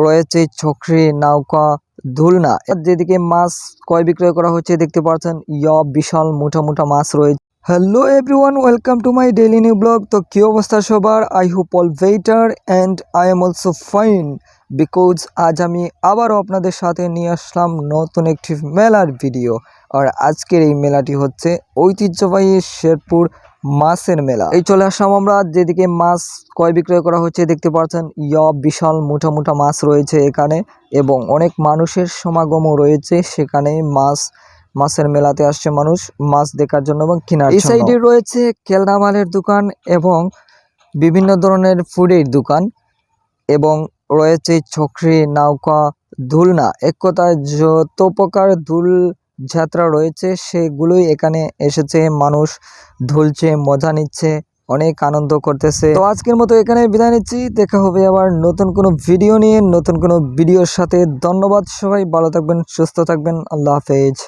রয়েছে ছকরি, নৌকা, দোলনা। যেদিকে মাছ ক্রয় বিক্রয় করা হচ্ছে দেখতে পাচ্ছেন, বিশাল মোটা মোটা মাছ রয়েছে। Hello everyone, welcome to my daily new blog. তো কি অবস্থা সবার? I hope all better and I am also fine, because আজ আমি আবারও আপনাদের সাথে নিয়ে আসলাম নতুন একটি মেলার ভিডিও। আর আজকের এই মেলাটি হচ্ছে ঐতিহ্যবাহী শেরপুর মাছের মেলা। এই চলে আসলাম আমরা, যেদিকে মাছ ক্রয় বিক্রয় করা হচ্ছে দেখতে পাচ্ছেন, বিশাল মোটা মোটা মাছ রয়েছে এখানে এবং অনেক মানুষের সমাগমও রয়েছে সেখানে। মাছের মেলাতে আসছে মানুষ মাছ দেখার জন্য এবং কেনার জন্য। এই সাইডে রয়েছে খেলনা মালের দোকান এবং বিভিন্ন ধরনের ফুডের দোকান এবং রয়েছে ছকরি, নৌকা, দোলনা। এক কথায় যত প্রকার দোল যাত্রা রয়েছে সেগুলোই এখানে এসেছে, মানুষ দুলছে, মজা নিচ্ছে, অনেক আনন্দ করতেছে। তো আজকের মতো এখানে বিদায় নিচ্ছি, দেখা হবে আবার নতুন কোনো ভিডিও নিয়ে, নতুন কোনো ভিডিওর সাথে। ধন্যবাদ সবাই, ভালো থাকবেন, সুস্থ থাকবেন, আল্লাহ হাফেজ।